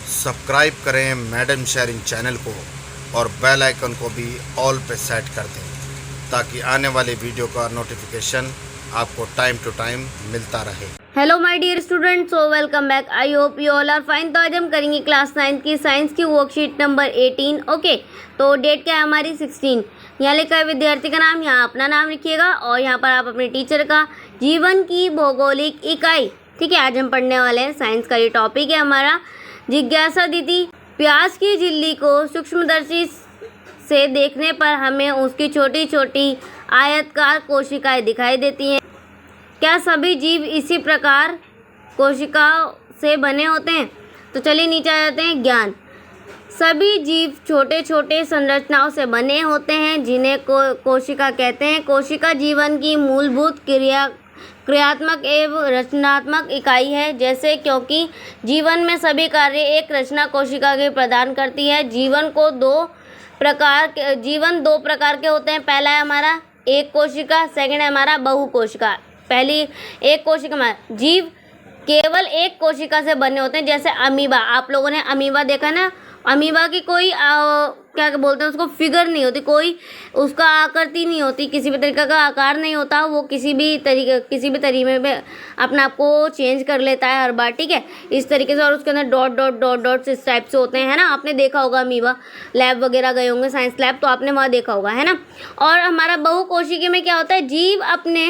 Subscribe करें madam sharing channel को और बेल आइकन को भी ऑल पे सेट कर दें ताकि आने वाले वीडियो का नोटिफिकेशन आपको टाइम टू टाइम मिलता रहे। Hello my dear students, so welcome back. I hope you all are fine. तो आज हम करेंगे क्लास 9 की साइंस की वर्कशीट नंबर 18। ओके, तो डेट क्या है हमारी 16। यहाँ लिखा है विद्यार्थी का नाम, यहाँ अपना नाम लिखिएगा और यहाँ पर आप अपने टीचर का, जीवन की भौगोलिक इकाई। ठीक है, आज हम पढ़ने वाले हैं साइंस का ये टॉपिक है हमारा। जिज्ञासा दीदी, प्याज की झिल्ली को सूक्ष्मदर्शी से देखने पर हमें उसकी छोटी छोटी आयताकार कोशिकाएं दिखाई देती हैं। क्या सभी जीव इसी प्रकार कोशिकाओं से बने होते हैं? तो चलिए नीचे आ जाते हैं। ज्ञान, सभी जीव छोटे छोटे संरचनाओं से बने होते हैं जिन्हें कोशिका कहते हैं। कोशिका जीवन की मूलभूत क्रियात्मक एवं रचनात्मक इकाई है। जैसे क्योंकि जीवन में सभी कार्य एक रचना कोशिका के प्रदान करती है। जीवन दो प्रकार के होते हैं। पहला है हमारा एक कोशिका, सेकंड है हमारा बहु कोशिका। पहली एक कोशिका में जीव केवल एक कोशिका से बने होते हैं, जैसे अमीबा। आप लोगों ने अमीबा देखा ना, अमीबा की कोई क्या बोलते हैं उसको, फिगर नहीं होती, कोई उसका आकृति नहीं होती, किसी भी तरीके का आकार नहीं होता। वो किसी भी तरीके में अपने आप को चेंज कर लेता है हर बार। ठीक है, इस तरीके से। और उसके अंदर डॉट डॉट डॉट डॉट्स इस टाइप से होते हैं, है ना। आपने देखा होगा अमीबा, लैब वगैरह गए होंगे साइंस लैब, तो आपने वहाँ देखा होगा, है ना। और हमारा बहुकोशिकीय में क्या होता है, जीव अपने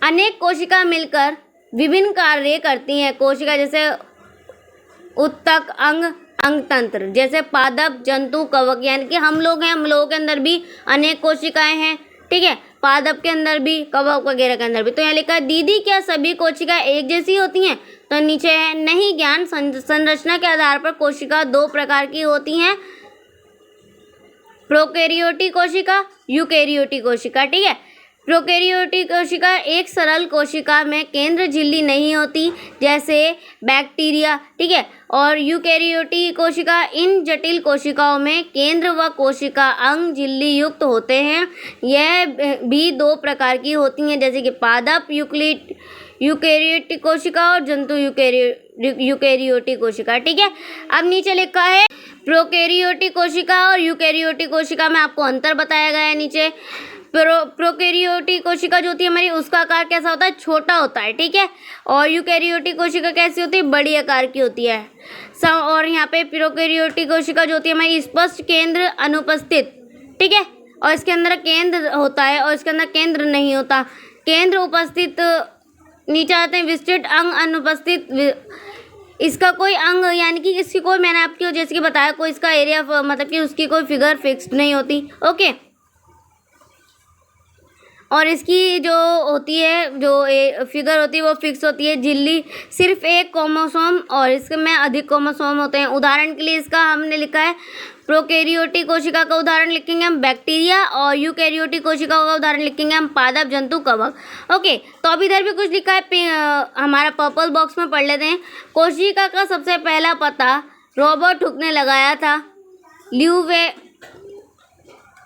अनेक कोशिका मिलकर विभिन्न कार्य करती हैं। कोशिका जैसे उत्तक, अंग तंत्र, जैसे पादप, जंतु, कवक, यानी कि हम लोग हैं, हम लोगों के अंदर भी अनेक कोशिकाएं हैं। ठीक है, पादप के अंदर भी, कवक वगैरह के अंदर भी। तो यहाँ लिखा है, दीदी क्या सभी कोशिकाएं एक जैसी होती हैं? तो नीचे है, नहीं, ज्ञान संरचना के आधार पर कोशिका दो प्रकार की होती हैं, प्रोकैरियोटिक कोशिका, यूकैरियोटिक कोशिका। ठीक है, प्रोकैरियोटिक कोशिका एक सरल कोशिका में केंद्र झिल्ली नहीं होती, जैसे बैक्टीरिया। ठीक है, और यूकैरियोटिक कोशिका इन जटिल कोशिकाओं में केंद्र व कोशिका अंग झिल्ली युक्त होते हैं। यह भी दो प्रकार की होती हैं, जैसे कि पादप यूकैरियोटिक कोशिका और जंतु यूकैरियोटिक कोशिका। ठीक है, अब नीचे लिखा है प्रोकैरियोटिक कोशिका और यूकैरियोटिक कोशिका में आपको अंतर बताया गया है नीचे। प्रोकैरियोटिक कोशिका जो होती है हमारी, उसका आकार कैसा होता है, छोटा होता है। ठीक है, और यूकैरियोटिक कोशिका कैसी होती है, बड़ी आकार की होती है। और यहाँ पे प्रोकैरियोटिक कोशिका जो होती है हमारी, स्पष्ट केंद्र अनुपस्थित। ठीक है, और इसके अंदर केंद्र होता है और इसके अंदर केंद्र नहीं होता। केंद्र उपस्थित, नीचे आते हैं, विस्तृत अंग अनुपस्थित। इसका कोई अंग, यानी कि इसकी कोई, मैंने आपको जैसे कि बताया, कोई इसका एरिया, मतलब कि उसकी कोई फिगर फिक्स्ड नहीं होती। ओके, और इसकी जो होती है, जो फिगर होती है वो फिक्स होती है। झिल्ली सिर्फ एक क्रोमोसोम और इसमें अधिक क्रोमोसोम होते हैं। उदाहरण के लिए इसका हमने लिखा है, प्रोकैरियोटिक कोशिका का उदाहरण लिखेंगे हम बैक्टीरिया, और यूकैरियोटिक कोशिका का उदाहरण लिखेंगे हम पादप, जंतु, कवक। ओके, तो अब इधर भी कुछ लिखा है, हमारा पर्पल बॉक्स में पढ़ लेते हैं। कोशिका का सबसे पहला पता रॉबर्ट हुक ने लगाया था।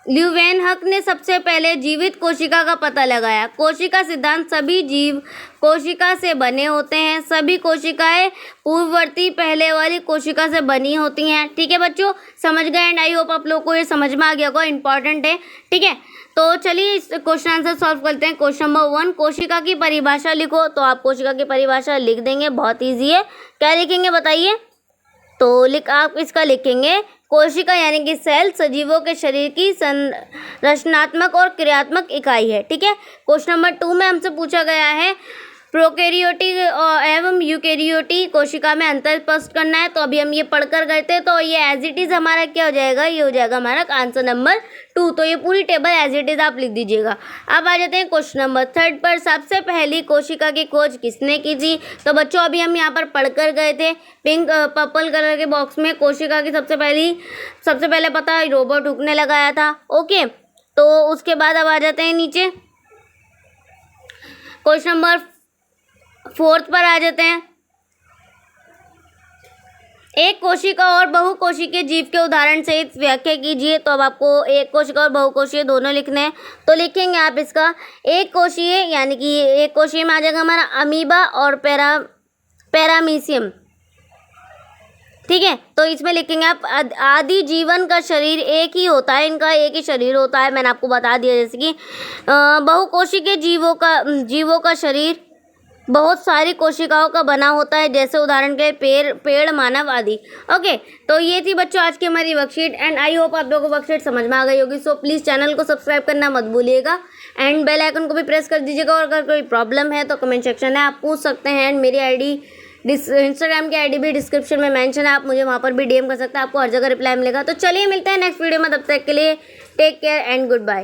ल्यूवेनहक ने सबसे पहले जीवित कोशिका का पता लगाया। कोशिका सिद्धांत, सभी जीव कोशिका से बने होते हैं। सभी कोशिकाएं पूर्ववर्ती पहले वाली कोशिका से बनी होती हैं। ठीक है बच्चों, समझ गए? एंड आई होप आप लोग को ये समझ में आ गया होगा, इंपॉर्टेंट है। ठीक है, तो चलिए इस क्वेश्चन आंसर सॉल्व करते हैं। क्वेश्चन नंबर 1, कोशिका की परिभाषा लिखो। तो आप कोशिका की परिभाषा लिख देंगे, बहुत ईजी है। क्या लिखेंगे बताइए? तो आप इसका लिखेंगे, कोशिका यानी कि सेल सजीवों के शरीर की संरचनात्मक और क्रियात्मक इकाई है। ठीक है, क्वेश्चन नंबर 2 में हमसे पूछा गया है, प्रोकैरियोटिक एवं यूकैरियोटिक कोशिका में अंतर स्पष्ट करना है। तो अभी हम ये पढ़कर गए थे, तो ये एज इट इज़ हमारा क्या हो जाएगा, ये हो जाएगा हमारा आंसर नंबर 2। तो ये पूरी टेबल एज इट इज़ आप लिख दीजिएगा। अब आ जाते हैं क्वेश्चन नंबर 3 पर। सबसे पहली कोशिका की खोज किसने की थी? तो बच्चों अभी हम यहाँ पर पढ़कर गए थे, पर्पल कलर के बॉक्स में कोशिका की सबसे पहले पता रॉबर्ट हुक ने लगाया था। ओके, तो उसके बाद अब आ जाते हैं नीचे, क्वेश्चन नंबर 4 पर आ जाते हैं। एक कोशिका और बहुकोशिकीय जीव के उदाहरण से व्याख्या कीजिए। तो अब आपको एक कोशिका और बहुकोशीय दोनों लिखने हैं। तो लिखेंगे आप इसका, एक कोशीय यानी कि एक कोशीय में आ जाएगा हमारा अमीबा और पैरामीशियम। ठीक है। तो इसमें लिखेंगे आप आदि जीवन का शरीर एक ही होता है, इनका एक ही शरीर होता है, मैंने आपको बता दिया। जैसे कि बहुकोशिकीय जीवों का शरीर बहुत सारी कोशिकाओं का बना होता है, जैसे उदाहरण के पेड़ मानव आदि। ओके, तो ये थी बच्चों आज की हमारी वर्कशीट एंड आई होप आप लोगों को वर्कशीट समझ में आ गई होगी। सो प्लीज़ चैनल को सब्सक्राइब करना मत भूलिएगा एंड बेल आइकन को भी प्रेस कर दीजिएगा। और अगर कोई प्रॉब्लम है तो कमेंट सेक्शन है, आप पूछ सकते हैं। एंड मेरी आईडी इंस्टाग्राम की आईडी भी डिस्क्रिप्शन में मेंशन है, आप मुझे वहाँ पर भी डीएम कर सकते हैं, आपको हर जगह रिप्लाई मिलेगा। तो चलिए मिलते हैं नेक्स्ट वीडियो में, तब तक के लिए take care and good bye.